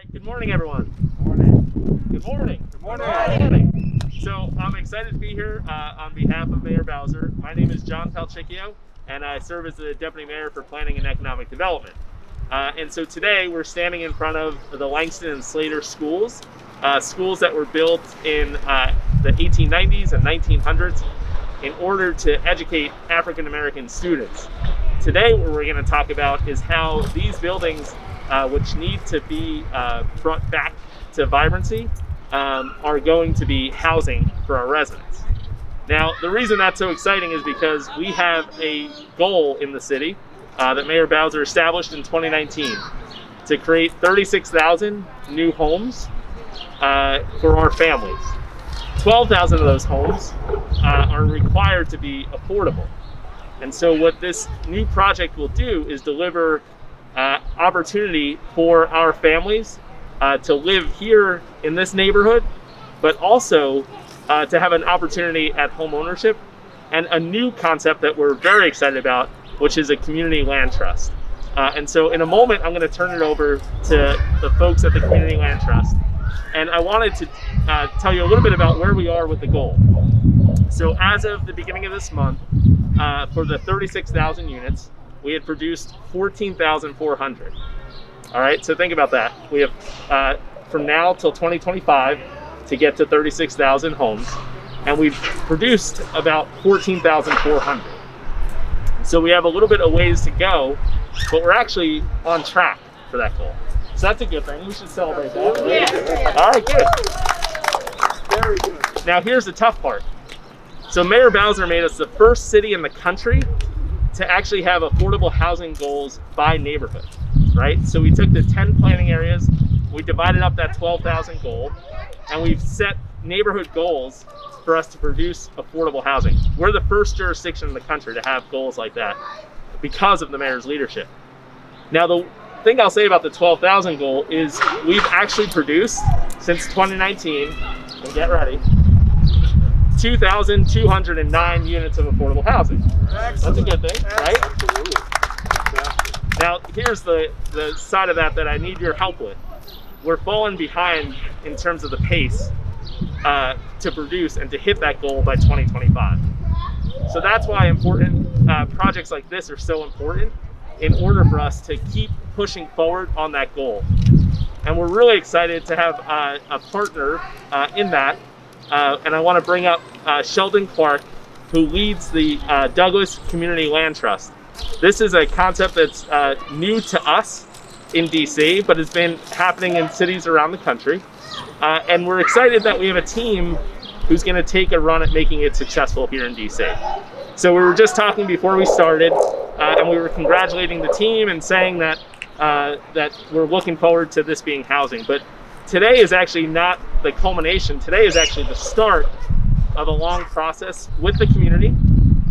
right, good morning, everyone. Good morning. Good morning. So I'm excited to be here on behalf of Mayor Bowser. My name is John Palchicchio, and I serve as the Deputy Mayor for Planning and Economic Development. And so today we're standing in front of the Langston and Slater schools, schools that were built in the 1890s and 1900s in order to educate African American students. Today what we're going to talk about is how these buildings, which need to be brought back to vibrancy, are going to be housing for our residents. Now, the reason that's so exciting is because we have a goal in the city that Mayor Bowser established in 2019 to create 36,000 new homes for our families. 12,000 of those homes are required to be affordable. And so what this new project will do is deliver opportunity for our families to live here in this neighborhood, but also to have an opportunity at home ownership, and a new concept that we're very excited about, which is a community land trust. And so in a moment, I'm going to turn it over to the folks at the Community Land Trust. And I wanted to tell you a little bit about where we are with the goal. So as of the beginning of this month, for the 36,000 units, we had produced 14,400. All right, so think about that. We have from now till 2025 to get to 36,000 homes, and we've produced about 14,400. So we have a little bit of ways to go, but we're actually on track for that goal. So that's a good thing. We should celebrate that. Right? Yeah. All right, good. Very good. Now here's the tough part. So Mayor Bowser made us the first city in the country to actually have affordable housing goals by neighborhood, right? So we took the 10 planning areas, we divided up that 12,000 goal, and we've set neighborhood goals for us to produce affordable housing. We're the first jurisdiction in the country to have goals like that because of the mayor's leadership. Now, the thing I'll say about the 12,000 goal is we've actually produced, since 2019, and get ready, 2,209 units of affordable housing. Excellent. That's a good thing, right? Absolutely. Now, here's the side of that I need your help with. We're falling behind in terms of the pace to produce and to hit that goal by 2025. So that's why projects like this are so important in order for us to keep pushing forward on that goal. And we're really excited to have a partner in that. And I want to bring up Sheldon Clark, who leads the Douglas Community Land Trust. This is a concept that's new to us in DC, but has been happening in cities around the country. And we're excited that we have a team who's going to take a run at making it successful here in DC. So we were just talking before we started, and we were congratulating the team and saying that we're looking forward to this being housing. But today is actually not the culmination. Today is actually the start of a long process with the community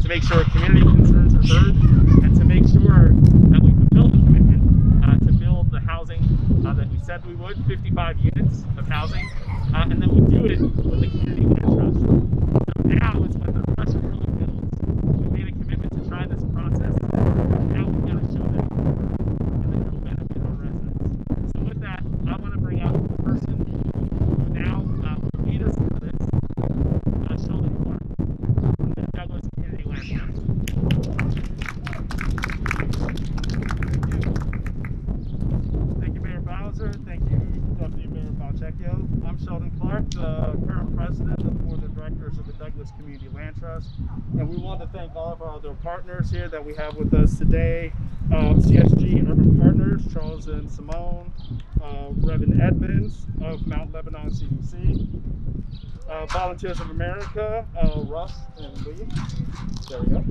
to make sure community concerns are heard and to make sure that we fulfill the commitment to build the housing that we said we would, 55 units of housing, and then we do it with the Community Land Trust. So now is when the pressure really builds. We made a commitment to try this process. Now we've got to show them and that it'll benefit our residents. So with that, I want to bring out the person who now will lead us through this, Sheldon Clark, from the Douglas Community Land Trust. Thank you, Mayor Bowser. Thank you, Deputy Mayor Palchicchio. I'm Sheldon Clark, the current president of the board of directors of the Douglas Community Land Trust. And we want to thank all of our other partners here that we have with us today. CSG Urban Partners, Charles and Simone, Reverend Edmonds of Mount Lebanon CDC, Volunteers of America, Russ and Lee, there we go,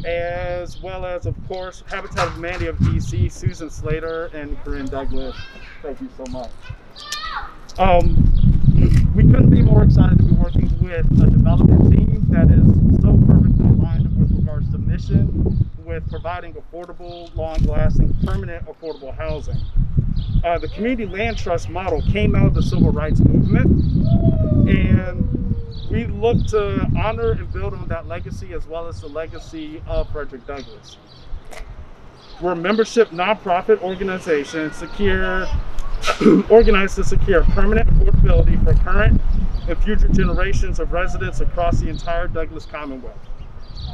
as well as, of course, Habitat of Humanity of DC, Susan Slater and Corinne Douglas. Thank you so much. We couldn't be more excited to be working with a development team that is so perfectly aligned with regards to mission, with providing affordable, long-lasting, permanent affordable housing. The Community Land Trust model came out of the Civil Rights Movement, and we look to honor and build on that legacy as well as the legacy of Frederick Douglass. We're a membership nonprofit organization organized to secure permanent affordability for current and future generations of residents across the entire Douglas Commonwealth.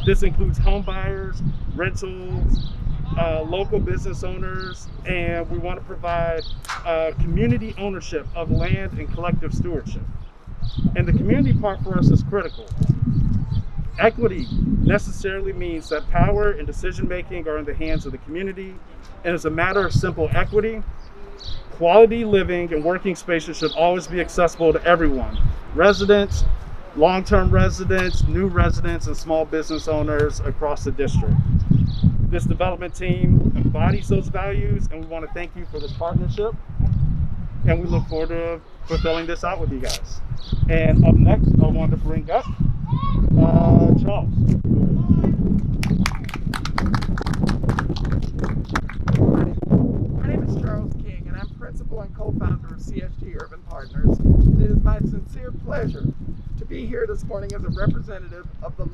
This includes home buyers, rentals, local business owners, and we want to provide community ownership of land and collective stewardship. And the community part for us is critical. Equity necessarily means that power and decision making are in the hands of the community, and as a matter of simple equity, quality living and working spaces should always be accessible to everyone: residents, long-term residents, new residents, and small business owners across the district. This development team embodies those values, and we want to thank you for this partnership, and we look forward to fulfilling this out with you guys. And up next, I want to bring up Charles. My name is Charles King, and I'm principal and co-founder of CSG Urban Partners. And it is my sincere pleasure to be here this morning as a representative of the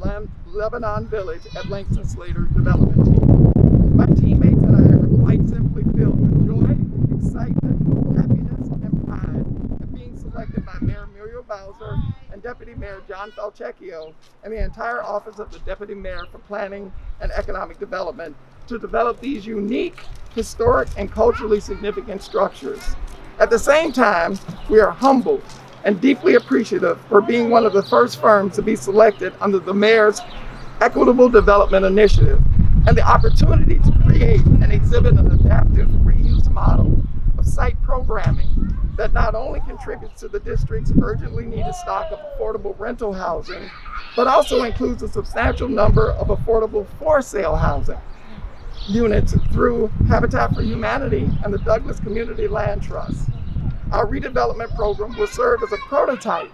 Lebanon Village at Langston Slater Development Team. My teammates and I are quite simply filled with joy, excitement, happiness, and pride at being selected by Mayor Muriel Bowser and Deputy Mayor John Falchecchio and the entire Office of the Deputy Mayor for Planning and Economic Development to develop these unique, historic, and culturally significant structures. At the same time, we are humbled and deeply appreciative for being one of the first firms to be selected under the Mayor's Equitable Development Initiative and the opportunity to create and exhibit an adaptive reuse model of site programming that not only contributes to the district's urgently needed stock of affordable rental housing, but also includes a substantial number of affordable for-sale housing units through Habitat for Humanity and the Douglas Community Land Trust. Our redevelopment program will serve as a prototype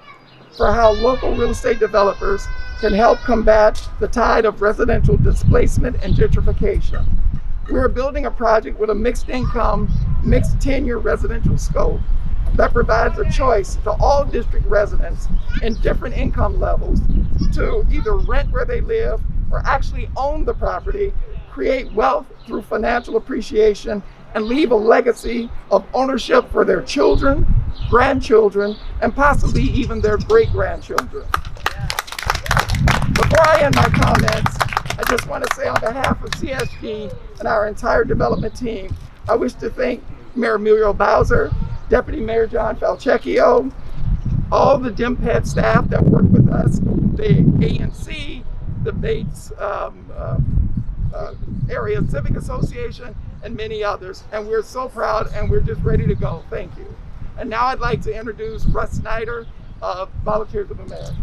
for how local real estate developers can help combat the tide of residential displacement and gentrification. We're building a project with a mixed income, mixed tenure residential scope that provides a choice to all district residents in different income levels to either rent where they live or actually own the property, create wealth through financial appreciation, and leave a legacy of ownership for their children, grandchildren, and possibly even their great-grandchildren. Before I end my comments, I just want to say on behalf of CSG and our entire development team, I wish to thank Mayor Muriel Bowser, Deputy Mayor John Falchecchio, all the DMPED staff that work with us, the ANC, the Bates Area Civic Association, and many others. And we're so proud, and we're just ready to go. Thank you. And now I'd like to introduce Russ Snyder of Volunteers of America.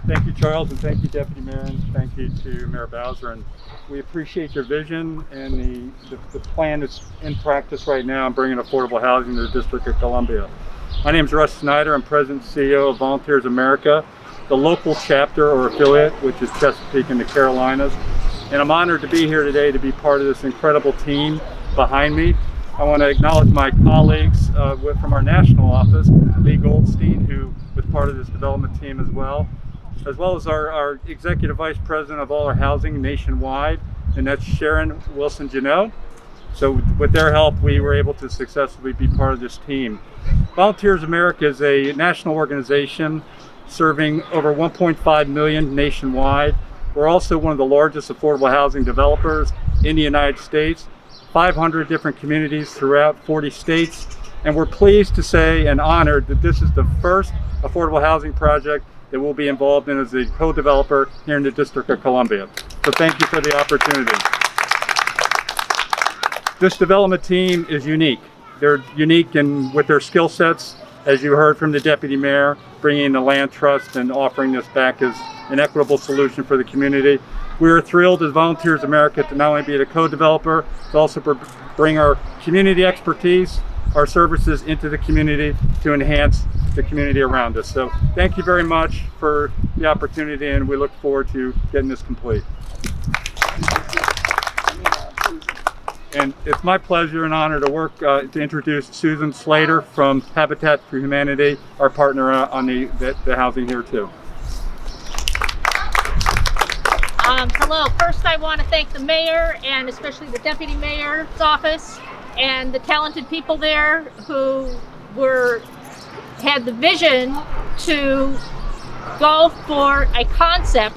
Thank you, Charles, and thank you, Deputy Mayor, and thank you to Mayor Bowser. And we appreciate your vision and the plan that's in practice right now in bringing affordable housing to the District of Columbia. My name is Russ Snyder. I'm President and CEO of Volunteers America, the local chapter or affiliate, which is Chesapeake and the Carolinas. And I'm honored to be here today to be part of this incredible team behind me. I want to acknowledge my colleagues from our national office, Lee Goldstein, who was part of this development team as well as our Executive Vice President of all our housing nationwide, and that's Sharon Wilson-Janot. So with their help, we were able to successfully be part of this team. Volunteers America is a national organization serving over 1.5 million nationwide. We're also one of the largest affordable housing developers in the United States, 500 different communities throughout 40 states. And we're pleased to say and honored that this is the first affordable housing project that we'll be involved in as a co-developer here in the District of Columbia. So thank you for the opportunity. This development team is unique. They're unique with their skill sets, as you heard from the Deputy Mayor, bringing the land trust and offering this back as an equitable solution for the community. We are thrilled as Volunteers America to not only be the co-developer, but also bring our community expertise, our services into the community to enhance the community around us. So thank you very much for the opportunity, and we look forward to getting this complete. And it's my pleasure and honor to work to introduce Susan Slater from Habitat for Humanity, our partner on the housing here too. Hello. First, I want to thank the mayor and especially the deputy mayor's office and the talented people there who had the vision to go for a concept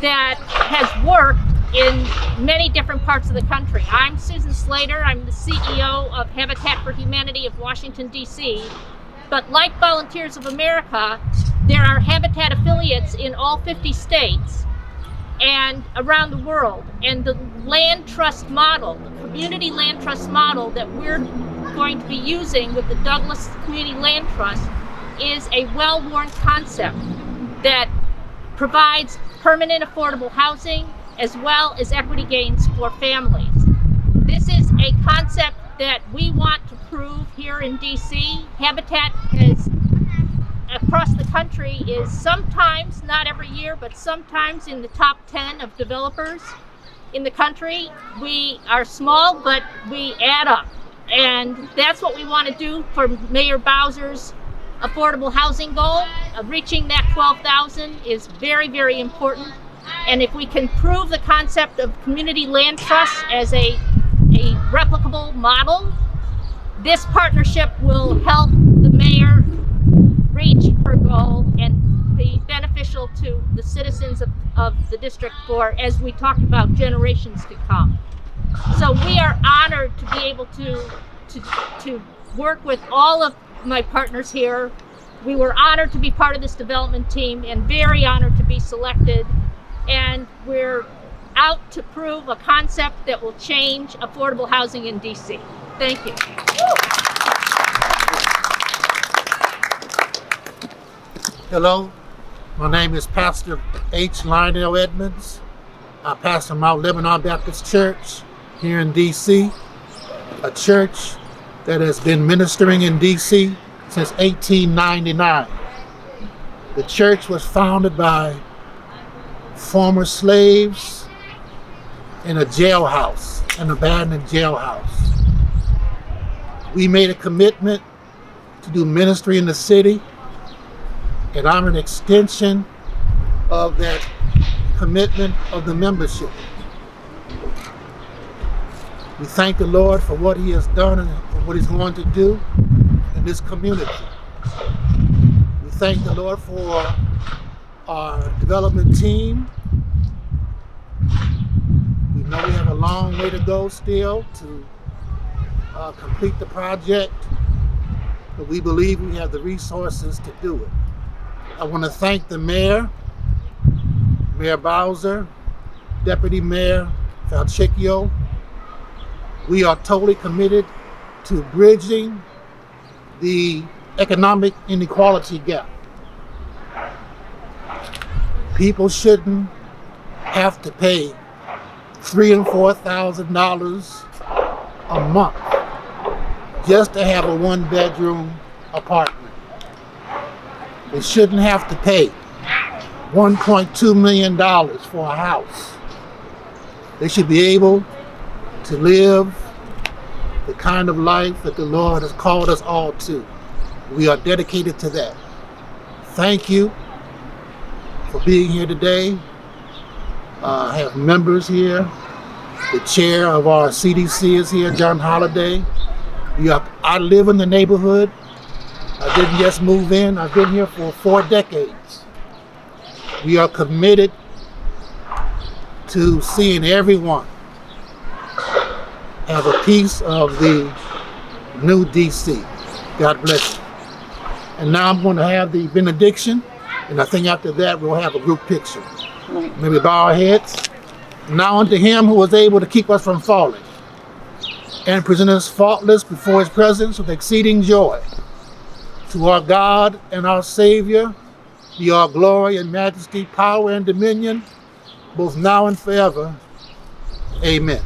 that has worked in many different parts of the country. I'm Susan Slater. I'm the CEO of Habitat for Humanity of Washington, D.C. But like Volunteers of America, there are Habitat affiliates in all 50 states and around the world. And the land trust model, the community land trust model that we're going to be using with the Douglas Community Land Trust is a well-worn concept that provides permanent affordable housing as well as equity gains for families. This is a concept that we want to prove here in DC. Habitat is across the country is sometimes, not every year, but sometimes in the top 10 of developers in the country. We are small, but we add up. And that's what we want to do for Mayor Bowser's affordable housing goal. Reaching that 12,000 is very, very important. And if we can prove the concept of community land trust as a replicable model, this partnership will help the mayor reach her goal and be beneficial to the citizens of the district for, as we talked about, generations to come. So we are honored to be able to work with all of my partners here. We were honored to be part of this development team and very honored to be selected. And we're out to prove a concept that will change affordable housing in DC. Thank you. Hello, my name is Pastor H. Lionel Edmonds. I pastor Mount Lebanon Baptist Church here in DC, a church that has been ministering in DC since 1899. The church was founded by former slaves in a jailhouse, an abandoned jailhouse. We made a commitment to do ministry in the city, and I'm an extension of that commitment of the membership. We thank the Lord for what He has done and for what He's going to do in this community. We thank the Lord for our development team. We know we have a long way to go still to complete the project, but we believe we have the resources to do it. I want to thank the mayor, Mayor Bowser, Deputy Mayor Falchicchio. We are totally committed to bridging the economic inequality gap. People shouldn't have to pay $3,000 and $4,000 a month just to have a one-bedroom apartment. They shouldn't have to pay $1.2 million for a house. They should be able to live the kind of life that the Lord has called us all to. We are dedicated to that. Thank you for being here today. I have members here. The chair of our CDC is here, John Holliday. I live in the neighborhood. I didn't just move in. I've been here for 4 decades. We are committed to seeing everyone have a piece of the new DC. God bless you. And now I'm going to have the benediction, and I think after that we'll have a group picture. Maybe bow our heads. Now unto Him who was able to keep us from falling and present us faultless before His presence with exceeding joy. To our God and our Savior be all glory and majesty, power and dominion, both now and forever. Amen.